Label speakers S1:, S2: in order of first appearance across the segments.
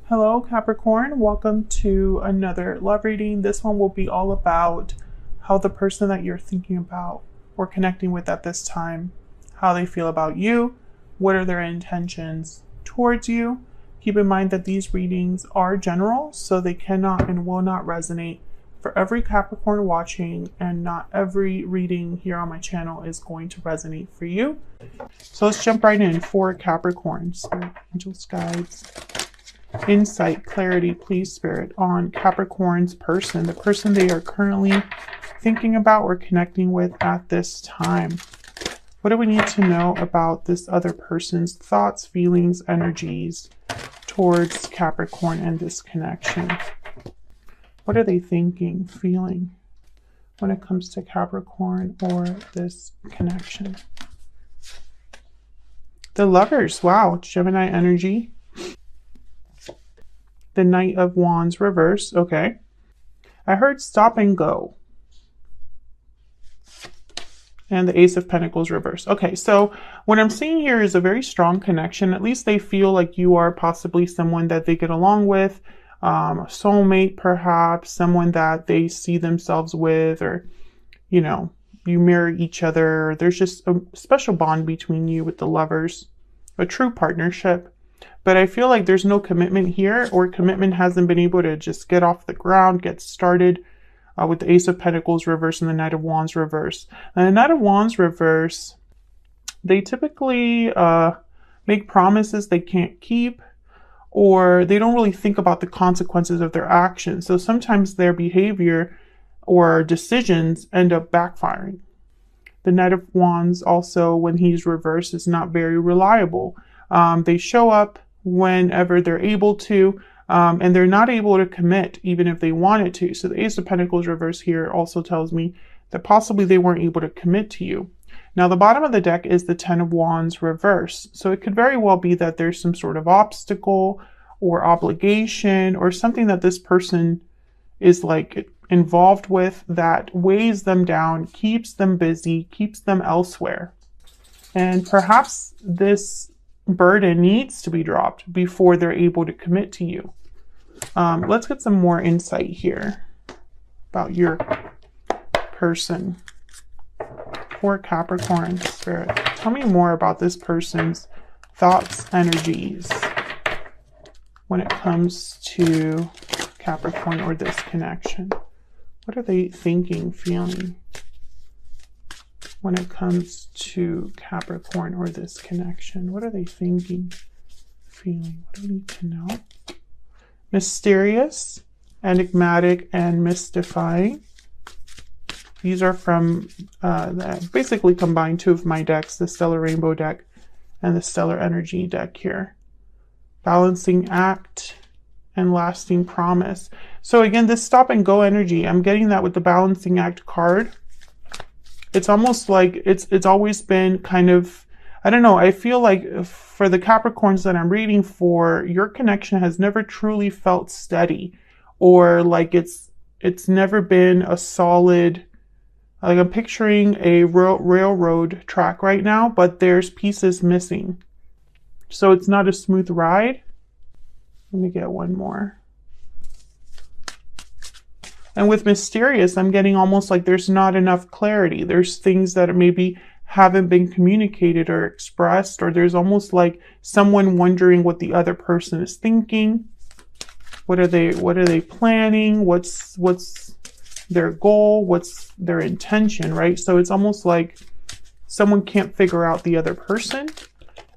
S1: Hello Capricorn, welcome to another love reading. This one will be all about how the person that you're thinking about or connecting with at this time, how they feel about you, what are their intentions towards you. Keep in mind that these readings are general, so they cannot and will not resonate for every Capricorn watching, and not every reading here on my channel is going to resonate for you. So let's jump right in for Capricorns. Angels, guides, insight, clarity, please, Spirit, on Capricorn's person, the person they are currently thinking about or connecting with at this time. What do we need to know about this other person's thoughts, feelings, energies towards Capricorn and this connection? What are they thinking, feeling when it comes to Capricorn or this connection? The Lovers, wow, Gemini energy. The Knight of Wands reverse, okay. I heard stop and go. And the Ace of Pentacles reverse. Okay, so what I'm seeing here is a very strong connection. At least they feel like you are possibly someone that they get along with, a soulmate perhaps, someone that they see themselves with, or, you know, you mirror each other. There's just a special bond between you with the Lovers, a true partnership. But I feel like there's no commitment here, or commitment hasn't been able to just get off the ground, get started with the Ace of Pentacles reverse and the Knight of Wands reverse. And the Knight of Wands reverse, they typically make promises they can't keep, or they don't really think about the consequences of their actions. So sometimes their behavior or decisions end up backfiring. The Knight of Wands also, when he's reversed, is not very reliable. They show up whenever they're able to, and they're not able to commit even if they wanted to. So the Ace of Pentacles reverse here also tells me that possibly they weren't able to commit to you. Now the bottom of the deck is the Ten of Wands reverse. So it could very well be that there's some sort of obstacle or obligation or something that this person is like involved with that weighs them down, keeps them busy, keeps them elsewhere. And perhaps this burden needs to be dropped before they're able to commit to you. Let's get some more insight here about your person. For Capricorn, Spirit, tell me more about this person's thoughts, energies when it comes to Capricorn or this connection. What are they thinking, feeling when it comes to Capricorn or this connection? What are they thinking, feeling? What do we need to know? Mysterious, enigmatic, and mystifying. These are from, basically combined two of my decks, the Stellar Rainbow deck and the Stellar Energy deck here. Balancing act and lasting promise. So again, this stop and go energy, I'm getting that with the Balancing Act card. It's almost like it's always been kind of, I don't know, I feel like for the Capricorns that I'm reading for, your connection has never truly felt steady, or like it's never been a solid, like I'm picturing a railroad track right now, but there's pieces missing. So it's not a smooth ride. Let me get one more. And with mysterious, I'm getting almost like there's not enough clarity. There's things that maybe haven't been communicated or expressed, or there's almost like someone wondering what the other person is thinking. What are they planning? What's their goal? What's their intention, right? So it's almost like someone can't figure out the other person.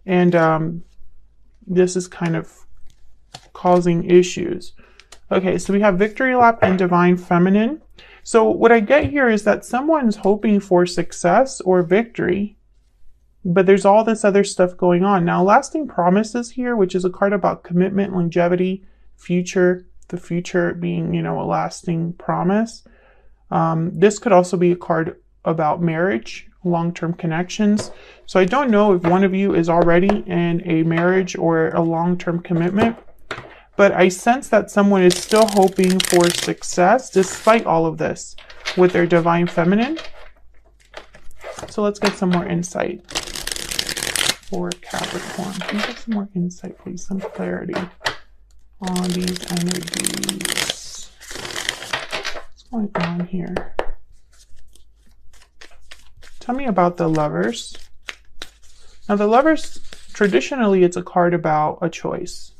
S1: And this is kind of causing issues. Okay, so we have Victory Lap and Divine Feminine. So what I get here is that someone's hoping for success or victory, but there's all this other stuff going on. Now, Lasting Promises here, which is a card about commitment, longevity, future, the future being, you know, a lasting promise. This could also be a card about marriage, long-term connections. So I don't know if one of you is already in a marriage or a long-term commitment, but I sense that someone is still hoping for success despite all of this with their Divine Feminine. So let's get some more insight for Capricorn. Can you get some more insight, please? Some clarity. on these energies. What's going on here? Tell me about the Lovers. Now the Lovers, traditionally, it's a card about a choice.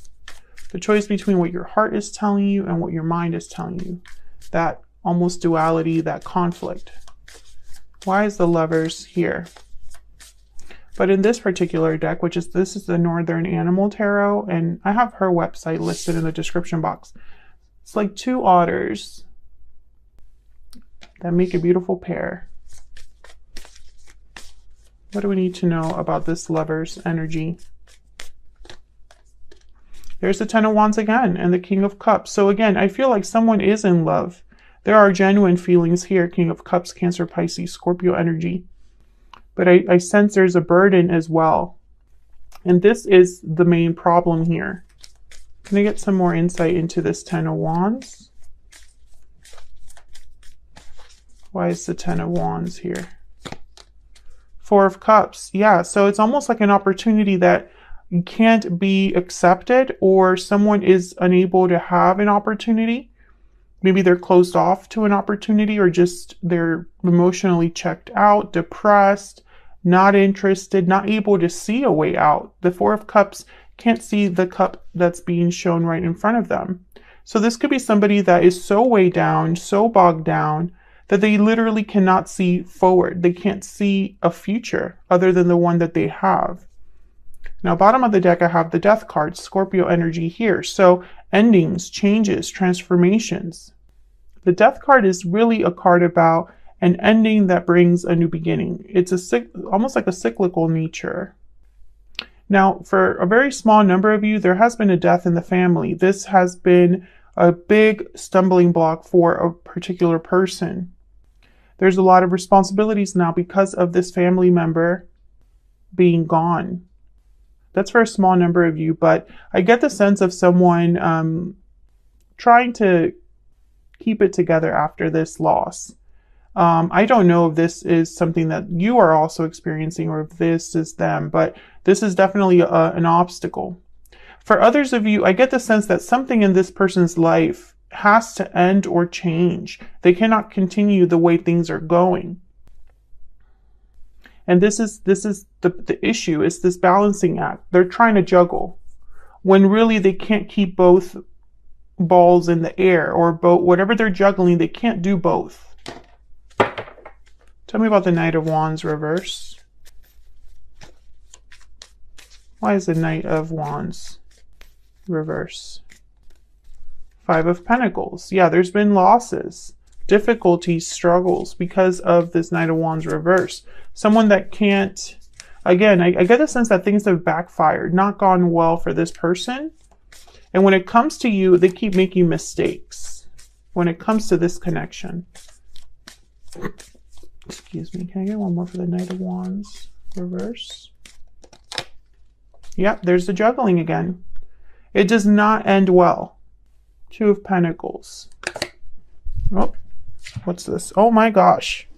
S1: The choice between what your heart is telling you and what your mind is telling you. That almost duality, that conflict. Why is the Lovers here? But in this particular deck, this is the Northern Animal Tarot, and I have her website listed in the description box. It's like two otters that make a beautiful pair. What do we need to know about this Lover's energy? There's the Ten of Wands again, and the King of Cups. So again, I feel like someone is in love. There are genuine feelings here. King of Cups, Cancer, Pisces, Scorpio energy. But I sense there's a burden as well. And this is the main problem here. Can I get some more insight into this Ten of Wands? Why is the Ten of Wands here? Four of Cups. Yeah, so it's almost like an opportunity that can't be accepted, or someone is unable to have an opportunity. Maybe they're closed off to an opportunity, or just they're emotionally checked out, depressed, not interested, not able to see a way out. The Four of Cups can't see the cup that's being shown right in front of them. So this could be somebody that is so weighed down, so bogged down, that they literally cannot see forward. They can't see a future other than the one that they have. Now, bottom of the deck, I have the Death card, Scorpio energy here. So endings, changes, transformations. The Death card is really a card about an ending that brings a new beginning. It's almost like a cyclical nature. Now, for a very small number of you, there has been a death in the family. This has been a big stumbling block for a particular person. There's a lot of responsibilities now because of this family member being gone. That's for a small number of you, but I get the sense of someone trying to keep it together after this loss. I don't know if this is something that you are also experiencing or if this is them, but this is definitely an obstacle. For others of you, I get the sense that something in this person's life has to end or change. They cannot continue the way things are going. And this is the issue, is this balancing act. They're trying to juggle when really they can't keep both balls in the air, or both, whatever they're juggling, they can't do both. Tell me about the Knight of Wands reverse. Why is the Knight of Wands reverse? Five of Pentacles. Yeah, there's been losses, difficulties, struggles because of this Knight of Wands reverse. Someone that can't, again, I get the sense that things have backfired, not gone well for this person. And when it comes to you, they keep making mistakes when it comes to this connection. Excuse me, can I get one more for the Knight of Wands reverse? Yep, there's the juggling again. It does not end well. Two of Pentacles. Oh, what's this? Oh my gosh.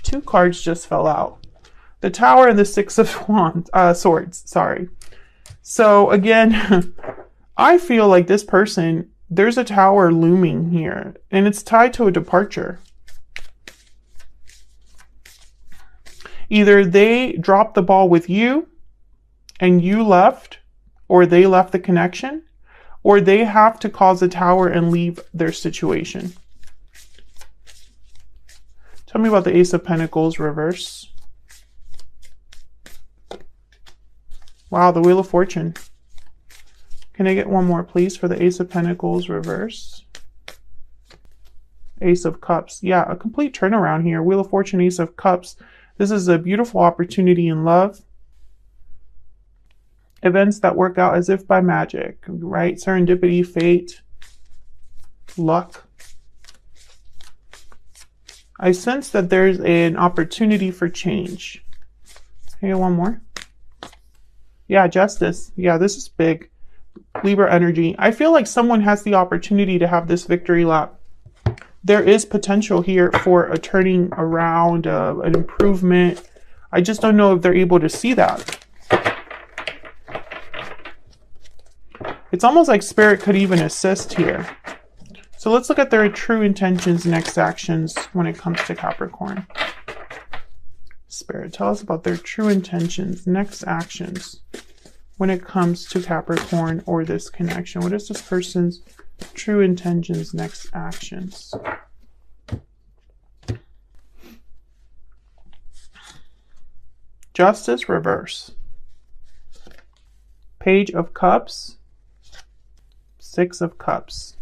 S1: Two cards just fell out. The Tower and the Six of Wands, Swords, sorry. So again, I feel like this person, there's a tower looming here, and it's tied to a departure. Either they dropped the ball with you and you left, or they left the connection, or they have to cause a tower and leave their situation. Tell me about the Ace of Pentacles reverse. Wow, the Wheel of Fortune. Can I get one more, please, for the Ace of Pentacles reverse? Ace of Cups. Yeah, a complete turnaround here. Wheel of Fortune, Ace of Cups. This is a beautiful opportunity in love. Events that work out as if by magic, right? Serendipity, fate, luck. I sense that there's an opportunity for change. Can I get one more? Yeah, Justice. Yeah, this is big. Libra energy. I feel like someone has the opportunity to have this victory lap. There is potential here for a turning around, an improvement. I just don't know if they're able to see that. It's almost like Spirit could even assist here. So let's look at their true intentions, next actions when it comes to Capricorn. Spirit, tell us about their true intentions, next actions when it comes to Capricorn or this connection. What is this person's true intentions, next actions? Justice, reverse. Page of Cups. Six of Cups.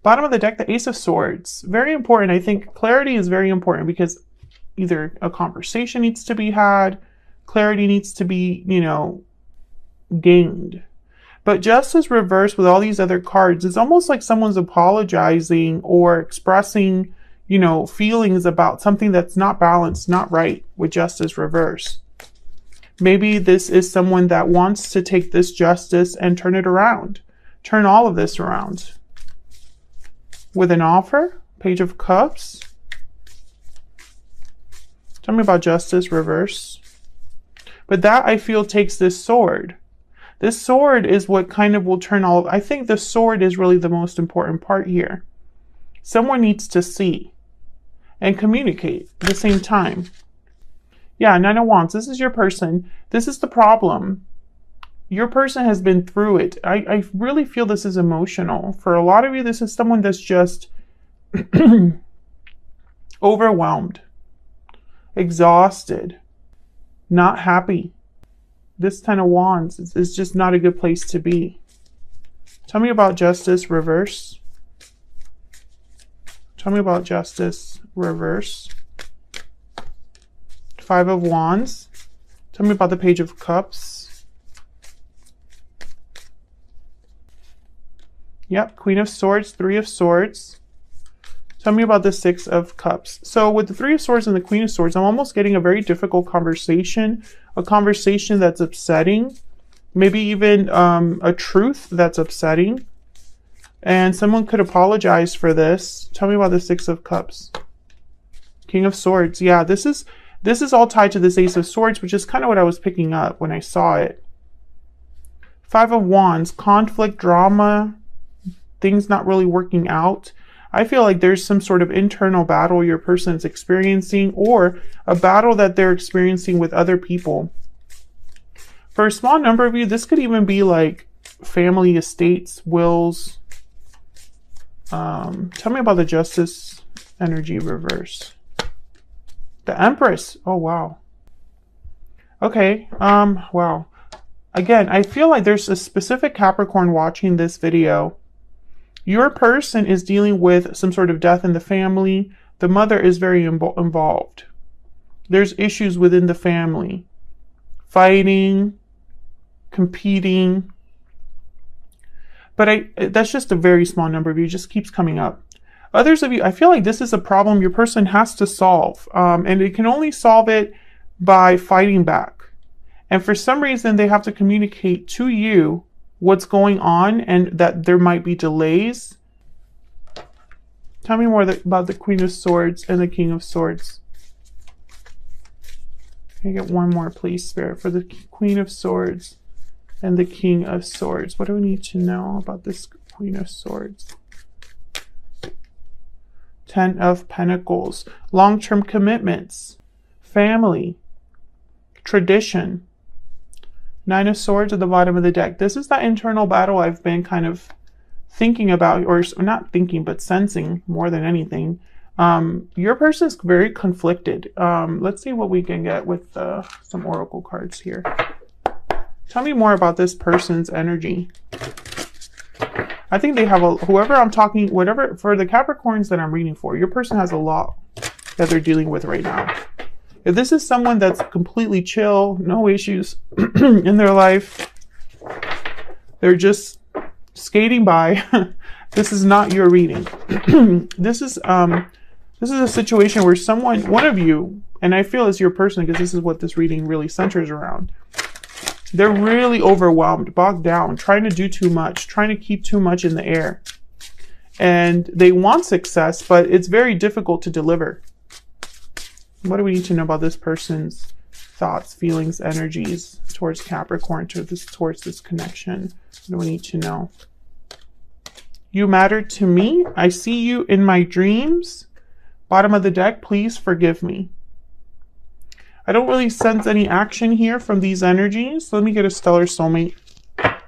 S1: Bottom of the deck, the Ace of Swords. Very important. I think clarity is very important because either a conversation needs to be had, clarity needs to be, gained. But justice reversed with all these other cards, it's almost like someone's apologizing or expressing, feelings about something that's not balanced, not right with justice reverse. Maybe this is someone that wants to take this justice and turn it around. Turn all of this around. With an offer, Page of Cups. Tell me about justice reverse. But that, I feel, takes this sword. This sword is what kind of will turn all of... I think the sword is really the most important part here. Someone needs to see and communicate at the same time. Yeah, Nine of Wands. This is your person. This is the problem. Your person has been through it. I really feel this is emotional. For a lot of you, this is someone that's just overwhelmed, exhausted, not happy. This Ten of Wands is just not a good place to be. Tell me about justice reverse. Tell me about justice reverse. Five of Wands. Tell me about the Page of Cups. Yep, Queen of Swords, Three of Swords. Tell me about the Six of Cups. So with the Three of Swords and the Queen of Swords, I'm almost getting a very difficult conversation. A conversation that's upsetting. Maybe even a truth that's upsetting. And someone could apologize for this. Tell me about the Six of Cups. King of Swords. Yeah, this is all tied to this Ace of Swords, which is kind of what I was picking up when I saw it. Five of Wands. Conflict, drama, things not really working out. I feel like there's some sort of internal battle your person is experiencing, or a battle that they're experiencing with other people. For a small number of you, this could even be like family estates, wills. Tell me about the Justice energy reverse. The Empress. Oh, wow. Okay. Wow. Again, I feel like there's a specific Capricorn watching this video. Your person is dealing with some sort of death in the family. The mother is very involved. There's issues within the family. Fighting, competing. But that's just a very small number of you. It just keeps coming up. Others of you, I feel like this is a problem your person has to solve. And it can only solve it by fighting back. And for some reason, they have to communicate to you what's going on and that there might be delays. Tell me more about the Queen of Swords and the King of Swords. Can I get one more, please, Spirit, for the Queen of Swords and the King of Swords? What do we need to know about this Queen of Swords? Ten of Pentacles. Long-term commitments. Family. Tradition. Nine of Swords at the bottom of the deck. This is that internal battle I've been kind of thinking about, or not thinking, but sensing more than anything. Your person is very conflicted. Let's see what we can get with some oracle cards here. Tell me more about this person's energy. I think they have whoever I'm talking, whatever, for the Capricorns that I'm reading for, your person has a lot that they're dealing with right now. If this is someone that's completely chill, no issues in their life, they're just skating by, this is not your reading. This is a situation where one of you, and I feel it's your person because this is what this reading really centers around. They're really overwhelmed, bogged down, trying to do too much, trying to keep too much in the air. And they want success, but it's very difficult to deliver. What do we need to know about this person's thoughts, feelings, energies towards Capricorn, towards this connection? What do we need to know? You matter to me. I see you in my dreams. Bottom of the deck, please forgive me. I don't really sense any action here from these energies. Let me get a stellar soulmate. Can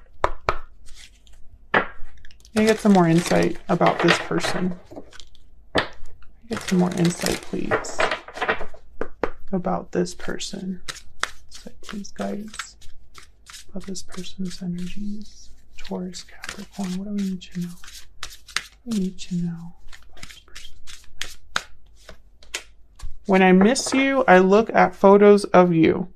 S1: I get some more insight about this person? Get some more insight, please, about this person. Insight, please, guidance about this person's energies. Taurus, Capricorn. What do we need to know? What do we need to know about this person? When I miss you, I look at photos of you.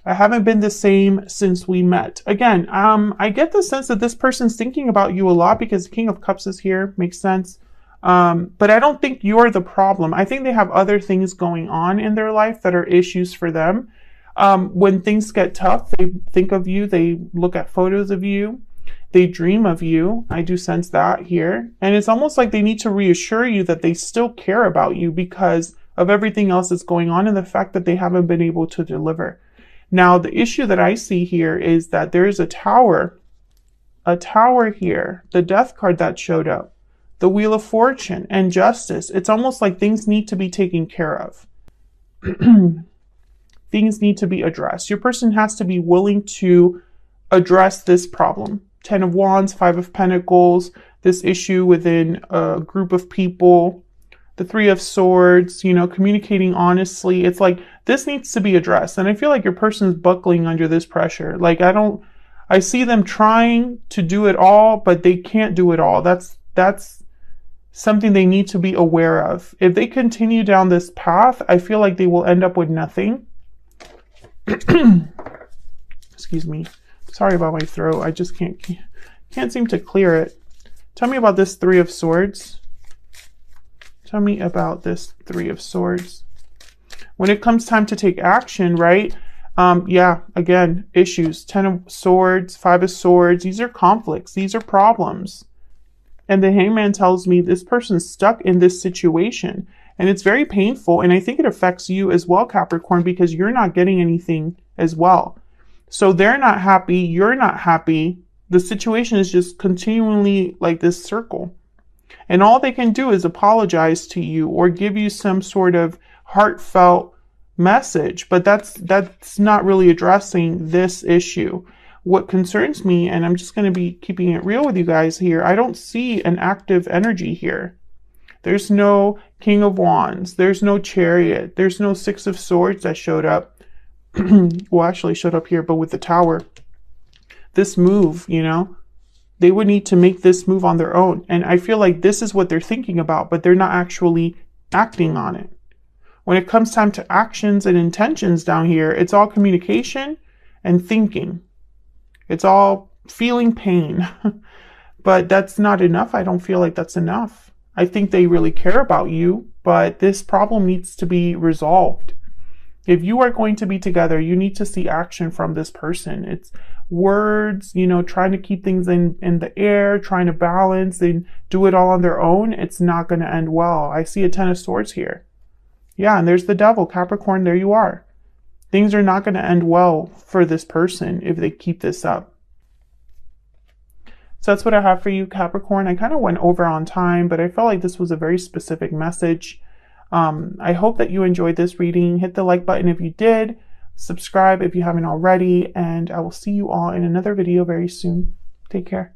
S1: I haven't been the same since we met. Again, I get the sense that this person's thinking about you a lot because King of Cups is here. Makes sense. But I don't think you're the problem. I think they have other things going on in their life that are issues for them. When things get tough, they think of you. They look at photos of you. They dream of you. I do sense that here. And it's almost like they need to reassure you that they still care about you because of everything else that's going on and the fact that they haven't been able to deliver. Now, the issue that I see here is that there is a tower here, the Death card that showed up, the Wheel of Fortune and Justice. It's almost like things need to be taken care of. Things need to be addressed. Your person has to be willing to address this problem. 10 of Wands, 5 of Pentacles, this issue within a group of people, the 3 of Swords, you know, communicating honestly. It's like this needs to be addressed. And I feel like your person's buckling under this pressure. Like I see them trying to do it all, but they can't do it all. That's something they need to be aware of. If they continue down this path, I feel like they will end up with nothing. Excuse me. Sorry about my throat. I just can't seem to clear it. Tell me about this 3 of Swords. Tell me about this 3 of Swords. When it comes time to take action, right? Yeah, again, issues. 10 of Swords, 5 of Swords. These are conflicts. These are problems. And the Hangman tells me this person's stuck in this situation. And it's very painful. And I think it affects you as well, Capricorn, because you're not getting anything as well. So they're not happy. You're not happy. The situation is just continually like this circle. And all they can do is apologize to you or give you some sort of heartfelt message. But that's not really addressing this issue. What concerns me, and I'm just going to be keeping it real with you guys here, I don't see an active energy here. There's no King of Wands. There's no Chariot. There's no 6 of Swords that showed up. Well, actually showed up here, but with the Tower. This move, you know, they would need to make this move on their own. And I feel like this is what they're thinking about, but they're not actually acting on it. When it comes time to actions and intentions down here, it's all communication and thinking. It's all feeling pain. But that's not enough. I don't feel like that's enough. I think they really care about you, but this problem needs to be resolved. If you are going to be together, you need to see action from this person. It's words, you know, trying to keep things in the air, trying to balance and do it all on their own. It's not going to end well. I see a 10 of Swords here. Yeah, and there's the Devil, Capricorn, there you are. Things are not going to end well for this person if they keep this up. So that's what I have for you, Capricorn. I kind of went over on time, but I felt like this was a very specific message. I hope that you enjoyed this reading. Hit the like button if you did. Subscribe if you haven't already. And I will see you all in another video very soon. Take care.